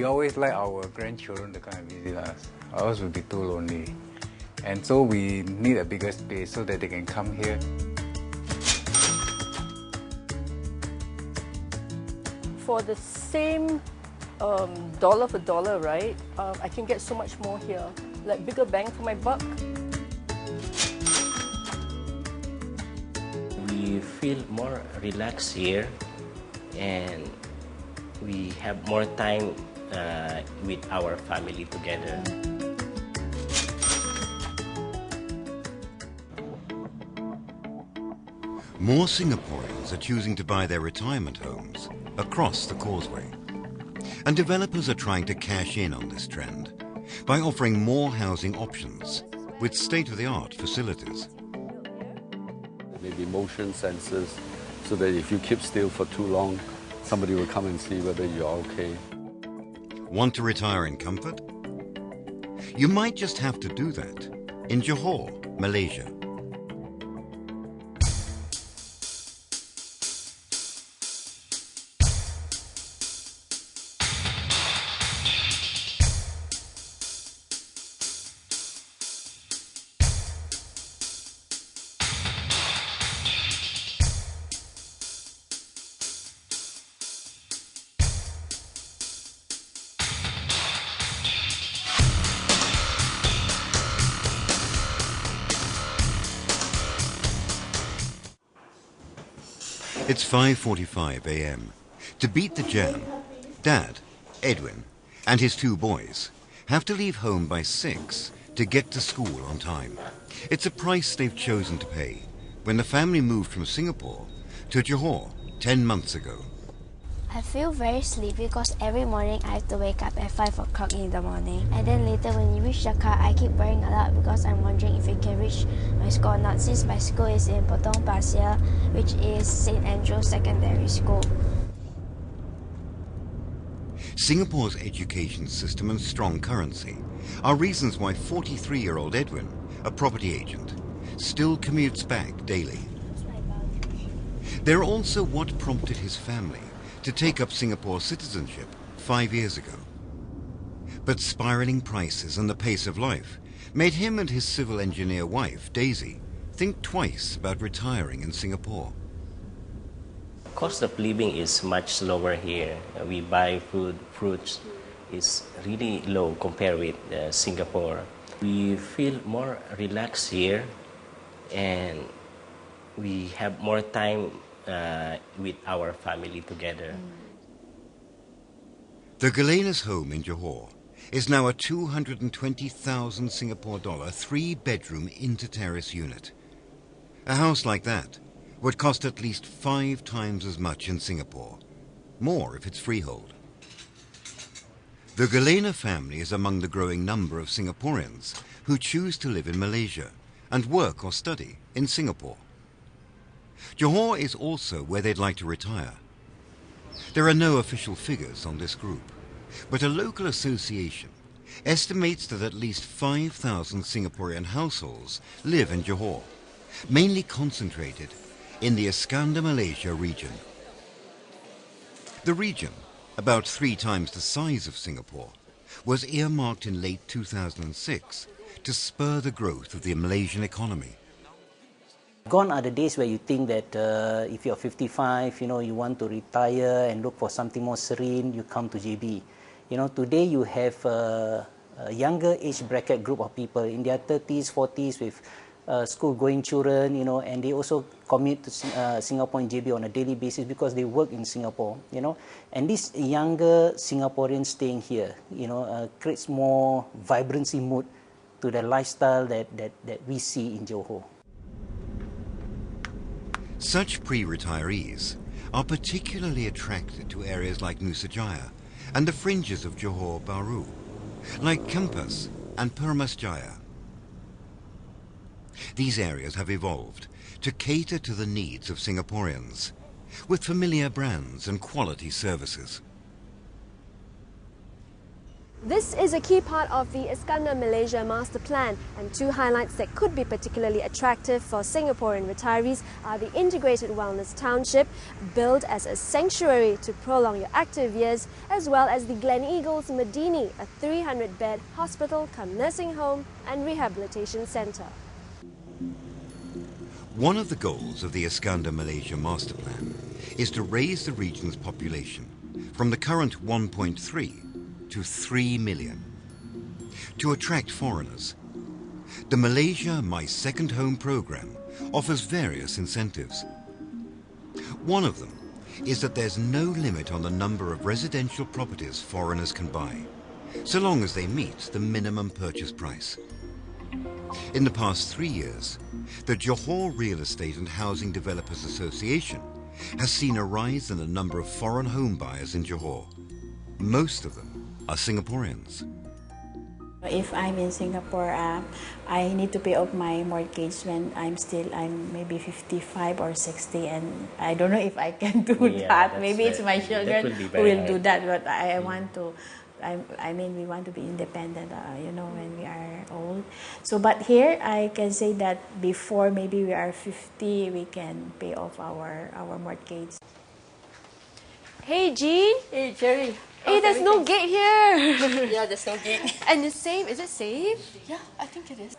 We always like our grandchildren to come and visit us, or else we'll be too lonely. And so we need a bigger space so that they can come here. For the same dollar for dollar, right? I can get so much more here, like bigger bang for my buck. We feel more relaxed here, and we have more time with our family together. More Singaporeans are choosing to buy their retirement homes across the causeway. And developers are trying to cash in on this trend by offering more housing options with state-of-the-art facilities. Maybe motion sensors, so that if you keep still for too long, somebody will come and see whether you're okay. Want to retire in comfort? You might just have to do that in Johor, Malaysia. It's 5:45 a.m. To beat the jam, Dad, Edwin, and his two boys have to leave home by 6 to get to school on time. It's a price they've chosen to pay when the family moved from Singapore to Johor 10 months ago. I feel very sleepy because every morning I have to wake up at 5 o'clock in the morning. And then later when you reach the car, I keep worrying a lot because I'm wondering if we can reach my school or not, since my school is in Potong Pasir, which is St. Andrew's Secondary School. Singapore's education system and strong currency are reasons why 43-year-old Edwin, a property agent, still commutes back daily. They're also what prompted his family to take up Singapore citizenship 5 years ago. But spiraling prices and the pace of life made him and his civil engineer wife, Daisy, think twice about retiring in Singapore. Cost of living is much lower here. We buy fruits is really low compared with Singapore. We feel more relaxed here, and we have more time with our family together. The Galena's home in Johor is now a 220,000 Singapore dollar 3-bedroom inter-terrace unit. A house like that would cost at least 5 times as much in Singapore, more if it's freehold. The Galena family is among the growing number of Singaporeans who choose to live in Malaysia and work or study in Singapore. Johor is also where they'd like to retire. There are no official figures on this group, but a local association estimates that at least 5,000 Singaporean households live in Johor, mainly concentrated in the Iskandar Malaysia region. The region, about 3 times the size of Singapore, was earmarked in late 2006 to spur the growth of the Malaysian economy. Gone are the days where you think that if you're 55, you want to retire and look for something more serene, you come to JB. Today you have a younger age bracket group of people in their 30s, 40s with school-going children, and they also commute to Singapore and JB on a daily basis because they work in Singapore, And these younger Singaporeans staying here, creates more vibrancy mood to the lifestyle that we see in Johor. Such pre-retirees are particularly attracted to areas like Nusajaya and the fringes of Johor Bahru, like Kempas and Permasjaya. These areas have evolved to cater to the needs of Singaporeans, with familiar brands and quality services. This is a key part of the Iskandar Malaysia Master Plan, and two highlights that could be particularly attractive for Singaporean retirees are the integrated wellness township, built as a sanctuary to prolong your active years, as well as the Glen Eagles Medini, a 300-bed hospital cum nursing home and rehabilitation centre. One of the goals of the Iskandar Malaysia Master Plan is to raise the region's population from the current 1.3 to 3 million. To attract foreigners, the Malaysia My Second Home program offers various incentives. One of them is that there's no limit on the number of residential properties foreigners can buy, so long as they meet the minimum purchase price. In the past 3 years, the Johor Real Estate and Housing Developers Association has seen a rise in the number of foreign home buyers in Johor. Most of them are Singaporeans. If I'm in Singapore, I need to pay off my mortgage when I'm maybe 55 or 60, and I don't know if I can do that. Maybe it's my children who will do that, but I want to. I mean, we want to be independent, you know, when we are old. So, but here I can say that before maybe we are 50, we can pay off our mortgage. Hey, Jean. Hey, Jerry. Hey, there's no gate here! Yeah, there's no gate. And it's safe? Is it safe? Yeah, I think it is.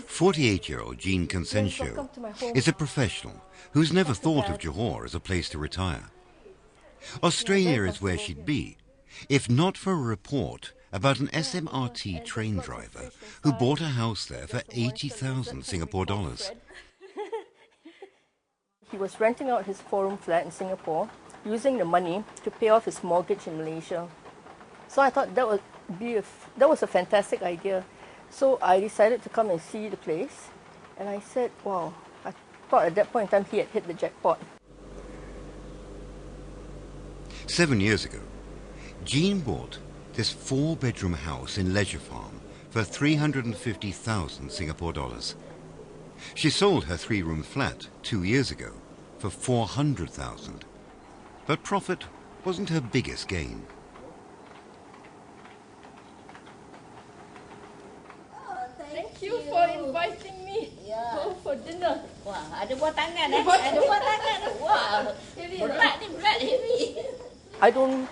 48-year-old Jeanne Conceicao is a professional who's never thought of Johor as a place to retire. Australia is where she'd be, if not for a report about an SMRT train driver who bought a house there for 80,000 Singapore dollars. He was renting out his 4-room flat in Singapore, using the money to pay off his mortgage in Malaysia. So I thought that was a fantastic idea. So I decided to come and see the place, and I said, wow, I thought at that point in time he had hit the jackpot. 7 years ago, Jeanne bought this 4-bedroom house in Leisure Farm for 350,000 Singapore dollars. She sold her 3-room flat 2 years ago for 400,000. But profit wasn't her biggest gain. Thank you for inviting me for dinner. Wah, ada buah tangan eh. Ada buah tangan. Wah, berat heavy. I don't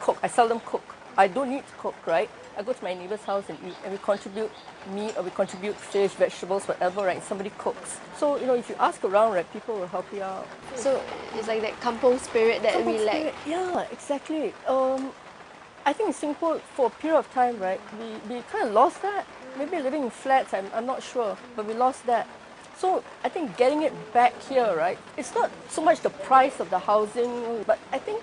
cook. I seldom cook. I don't need to cook, right? I go to my neighbor's house and eat, and we contribute meat or we contribute fish, vegetables, whatever, right? Somebody cooks. So, you know, if you ask around, right, people will help you out. So it's like that kampung spirit that we lack. Yeah, exactly. I think in Singapore, for a period of time, right, we kind of lost that. Maybe living in flats, I'm not sure, but we lost that. So I think getting it back here, right, it's not so much the price of the housing, but I think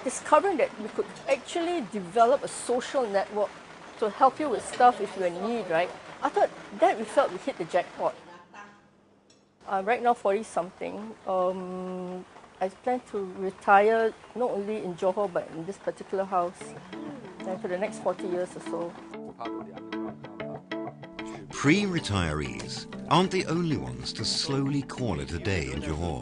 discovering that we could actually develop a social network to help you with stuff if you're in need, right? I thought that we felt we hit the jackpot. Right now, 40-something. I plan to retire not only in Johor but in this particular house, and for the next 40 years or so. Pre-retirees aren't the only ones to slowly call it a day in Johor.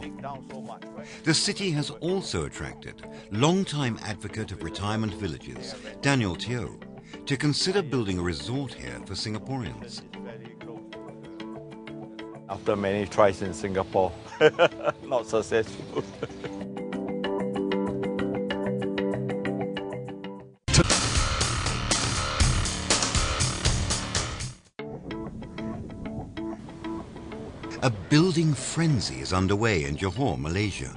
The city has also attracted long-time advocate of retirement villages, Daniel Teo, to consider building a resort here for Singaporeans. After many tries in Singapore, not successful. A building frenzy is underway in Johor, Malaysia.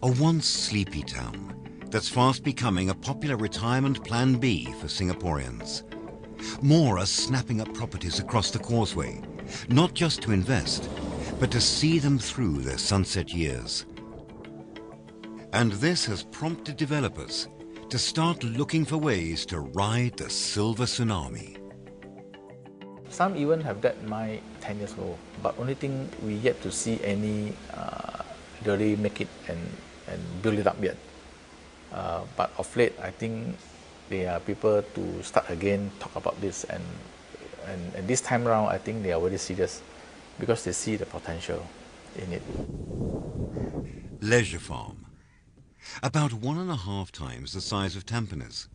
A once sleepy town that's fast becoming a popular retirement plan B for Singaporeans. More are snapping up properties across the causeway, not just to invest, but to see them through their sunset years. And this has prompted developers to start looking for ways to ride the silver tsunami. Some even have that in mind 10 years ago, but only thing we yet to see any really make it and build it up yet. But of late, I think there are people to start again, talk about this, and this time around, I think they are very serious because they see the potential in it. Leisure Farm, about 1.5 times the size of Tampines,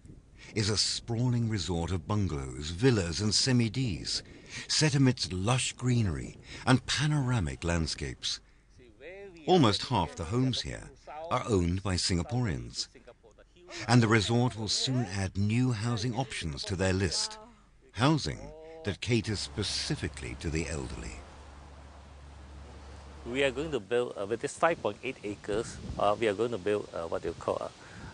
is a sprawling resort of bungalows, villas and semi-Ds, set amidst lush greenery and panoramic landscapes. Almost half the homes here are owned by Singaporeans. And the resort will soon add new housing options to their list. Housing that caters specifically to the elderly. We are going to build, with this 5.8 acres, we are going to build what you call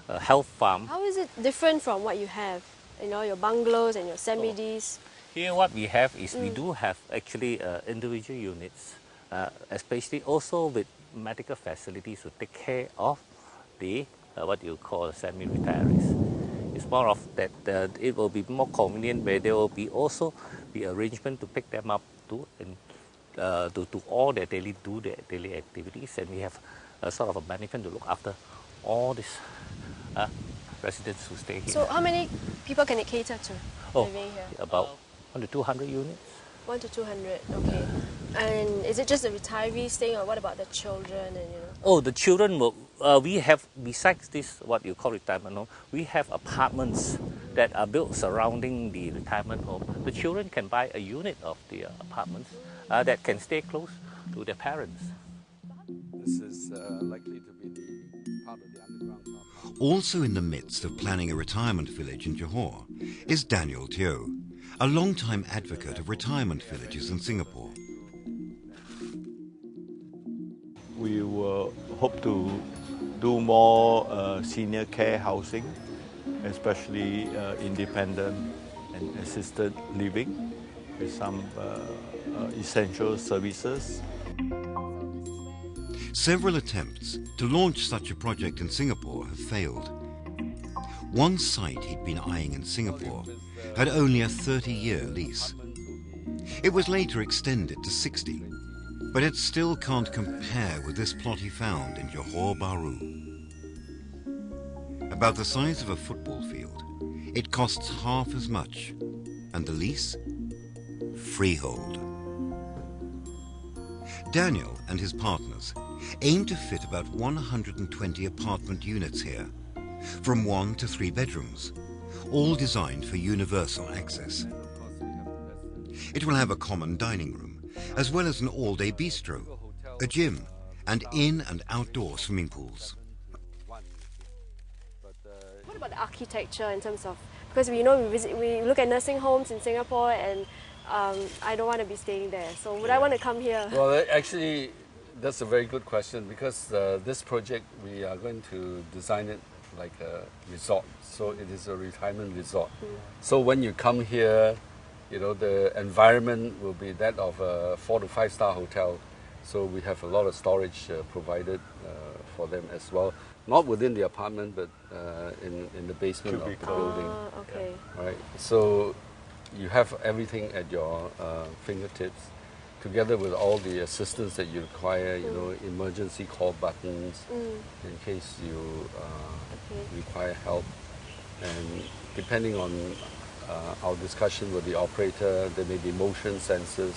a health farm. How is it different from what you have? You know, your bungalows and your semi-Ds? Here what we have is we do have actually individual units, especially also with medical facilities to take care of the what you call semi-retirees. It's more of that it will be more convenient where there will be also the arrangement to pick them up to all their daily activities, and we have a sort of a management to look after all these residents who stay here. So how many people can it cater to living here? About 1 to 200 units. 1 to 200, okay. And is it just the retirees staying, or what about the children and Oh, the children will, we have, besides this, what you call retirement home, we have apartments that are built surrounding the retirement home. The children can buy a unit of the apartments that can stay close to their parents. This is likely to be the part of the underground park. Also in the midst of planning a retirement village in Johor is Daniel Teo, a long-time advocate of retirement villages in Singapore. We will hope to do more senior care housing, especially independent and assisted living with some essential services. Several attempts to launch such a project in Singapore have failed. One site he'd been eyeing in Singapore had only a 30-year lease. It was later extended to 60, but it still can't compare with this plot he found in Johor Bahru. About the size of a football field, it costs half as much, and the lease? Freehold. Daniel and his partners aim to fit about 120 apartment units here, from 1 to 3 bedrooms, all designed for universal access. It will have a common dining room, as well as an all-day bistro, a gym, and in- and outdoor swimming pools. What about the architecture in terms of, because we look at nursing homes in Singapore, and I don't want to be staying there, so would I want to come here? Well, actually, that's a very good question, because this project, we are going to design it like a resort, so it is a retirement resort. So when you come here, you know, the environment will be that of a 4 to 5 star hotel. So we have a lot of storage provided for them as well. Not within the apartment, but in the basement of the building. Okay. Right. So you have everything at your fingertips, together with all the assistance that you require, you know, emergency call buttons in case you require help. And depending on our discussion with the operator, there may be motion sensors,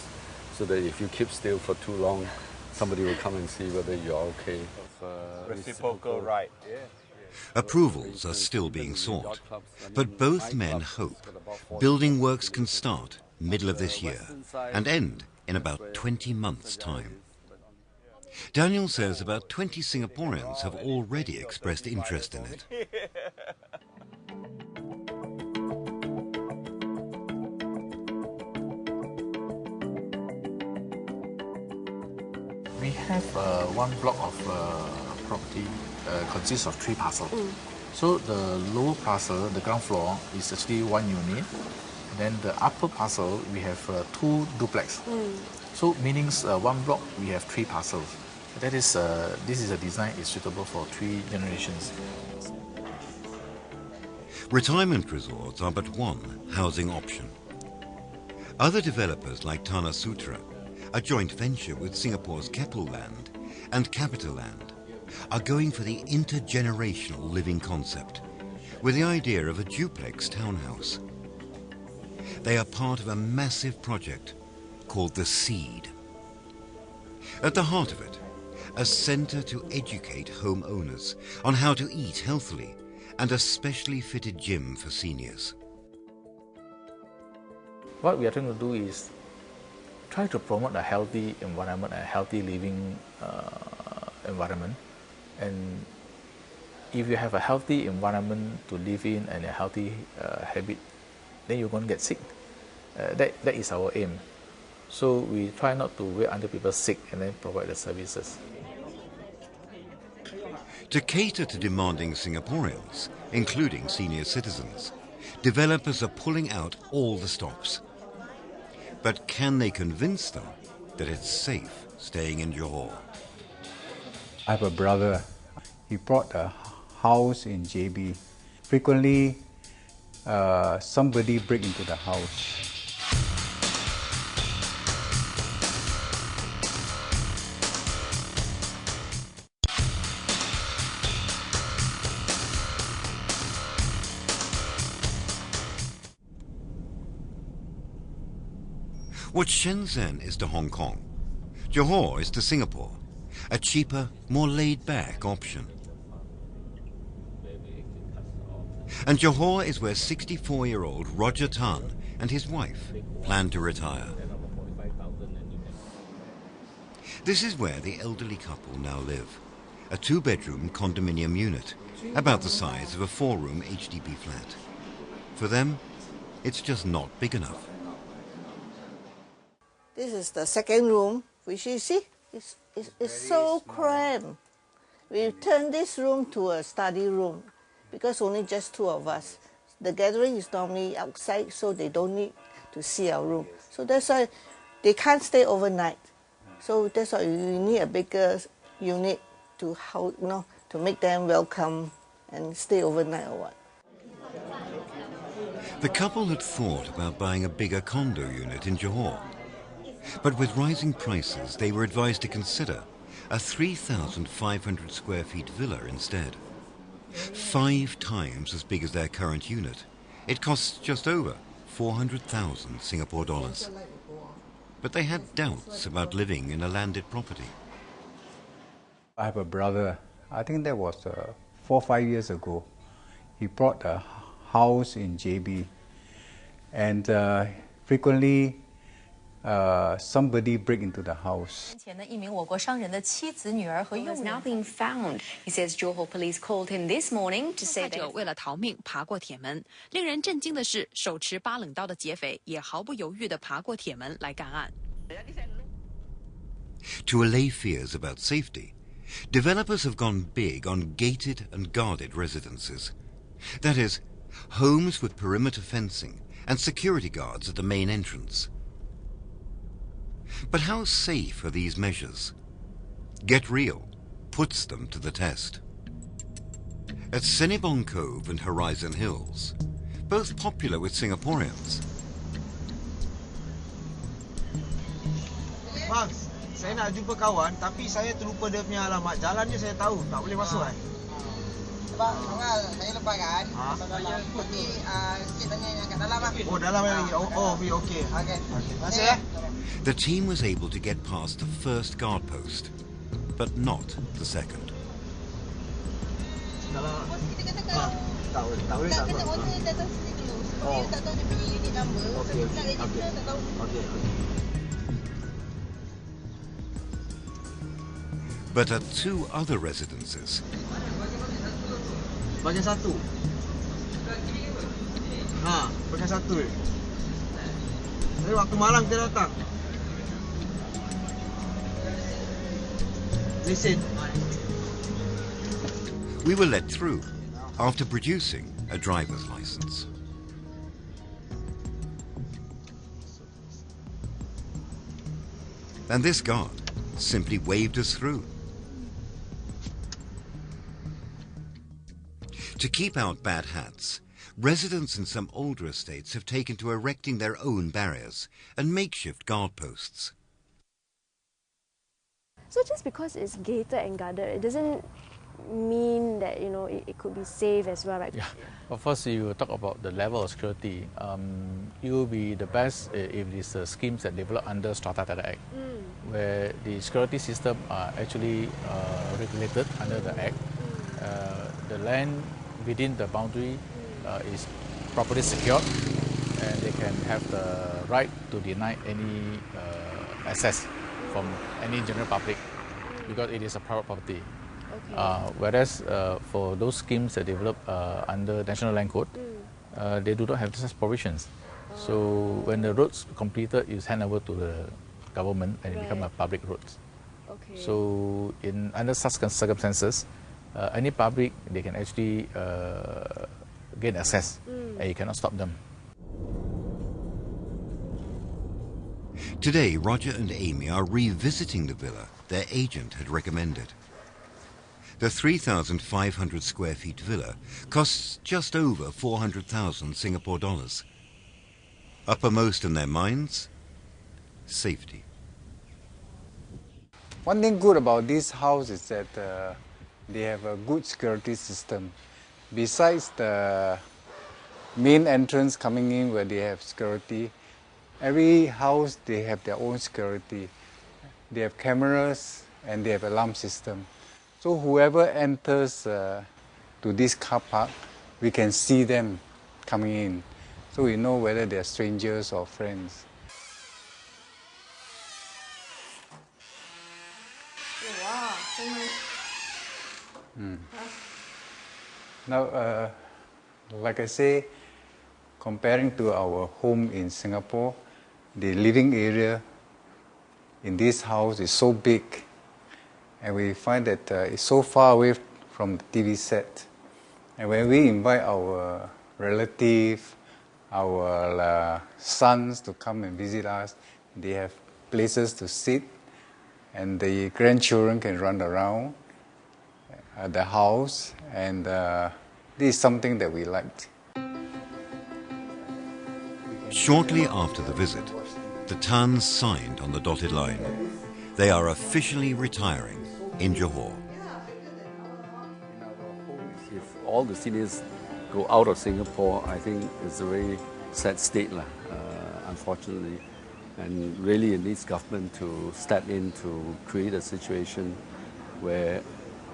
so that if you keep still for too long, somebody will come and see whether you're okay. Reciprocal right. Approvals are still being sought, but both men hope building works can start middle of this year and end in about 20 months' time. Daniel says about 20 Singaporeans have already expressed interest in it. We have one block of property consists of 3 parcels. So the lower parcel, the ground floor, is actually 1 unit. Then the upper parcel, we have 2 duplex. So meaning one block, we have 3 parcels. That is, this is a design is suitable for 3 generations. Retirement resorts are but one housing option. Other developers like Tanah Sutra, a joint venture with Singapore's Keppel Land and Capital Land, are going for the intergenerational living concept, with the idea of a duplex townhouse. They are part of a massive project called the Seed. At the heart of it, a centre to educate homeowners on how to eat healthily and a specially fitted gym for seniors. What we are trying to do is try to promote a healthy environment, a healthy living environment. And if you have a healthy environment to live in and a healthy habit, then you won't get sick. That is our aim. So we try not to wait until people are sick and then provide the services. To cater to demanding Singaporeans, including senior citizens, developers are pulling out all the stops. But can they convince them that it's safe staying in Johor? I have a brother. He bought a house in JB. Frequently, somebody break into the house. What Shenzhen is to Hong Kong, Johor is to Singapore, a cheaper, more laid-back option. And Johor is where 64-year-old Roger Tan and his wife plan to retire. This is where the elderly couple now live, a two-bedroom condominium unit, about the size of a four-room HDB flat. For them, it's just not big enough. This is the second room, which you see, it's so cramped. We turned this room to a study room because only just two of us. The gathering is normally outside, so they don't need to see our room. So that's why they can't stay overnight. So that's why we need a bigger unit to to make them welcome and stay overnight or what. The couple had thought about buying a bigger condo unit in Johor. But with rising prices, they were advised to consider a 3,500 square feet villa instead. 5 times as big as their current unit. It costs just over 400,000 Singapore dollars. But they had doubts about living in a landed property. I have a brother. I think that was 4 or 5 years ago. He bought a house in JB. And frequently, somebody break into the house. Is now being found. He says Johor police called him this morning to say they 为了逃命爬过铁门。令人震惊的是，手持8冷刀的劫匪也毫不犹豫地爬过铁门来干案。To allay fears about safety, developers have gone big on gated and guarded residences. That is, homes with perimeter fencing and security guards at the main entrance. But how safe are these measures? Get Real puts them to the test. At Senibong Cove and Horizon Hills, both popular with Singaporeans. Bang, saya nak jumpa kawan tapi saya terlupa dia punya alamat. Jalan dia saya tahu, tak boleh masuk kan? Sebab saya lepas kan. Saya pergi sikit tanya yang kat dalam lah. Oh, dalam lagi. Oh, okey. Okey. Terima kasih. The team was able to get past the first guard post, but not the second. But at 2 other residences, bagian satu. Bagian satu. Jadi waktu malam kita datang. Listen. we were let through after producing a driver's license. And this guard simply waved us through. To keep out bad hats, residents in some older estates have taken to erecting their own barriers and makeshift guard posts. So just because it's gated and guarded, it doesn't mean that, you know, it could be safe as well, right? Yeah. Of course, you talk about the level of security. It will be the best if these schemes that develop under Strata Title Act, where the security system are actually regulated under the Act. The land within the boundary is properly secured, and they can have the right to deny any access from any general public because it is a private property. Okay. Whereas for those schemes that develop under National Land Code, they do not have such provisions. So when the roads completed, it's handed over to the government and it become a public roads. Okay. So under such circumstances, any public, they can actually gain access and you cannot stop them. Today, Roger and Amy are revisiting the villa their agent had recommended. The 3,500 square feet villa costs just over 400,000 Singapore dollars. Uppermost in their minds, safety. One thing good about this house is that they have a good security system. Besides the main entrance coming in where they have security, every house they have their own security. They have cameras and they have alarm system. So whoever enters to this car park, we can see them coming in. So we know whether they're strangers or friends. Wow, so nice. Now, like I say, comparing to our home in Singapore, the living area in this house is so big, and we find that it's so far away from the TV set. And when we invite our relatives, our sons to come and visit us, they have places to sit, and the grandchildren can run around the house, and this is something that we liked. Shortly after the visit, the Tans signed on the dotted line. They are officially retiring in Johor. If all the seniors go out of Singapore, I think it's a very sad state, unfortunately. And really it needs government to step in to create a situation where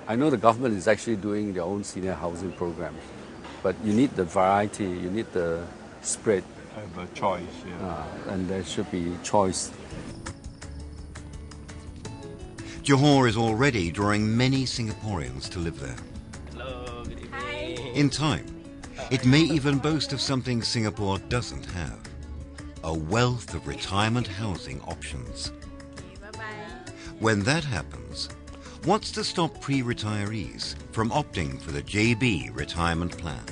I know the government is actually doing their own senior housing program, but you need the variety, you need the spread. Have a choice, and there should be choice. Johor is already drawing many Singaporeans to live there. Hello, good evening. In time, it may even boast of something Singapore doesn't have: a wealth of retirement housing options. When that happens, what's to stop pre-retirees from opting for the JB retirement plan?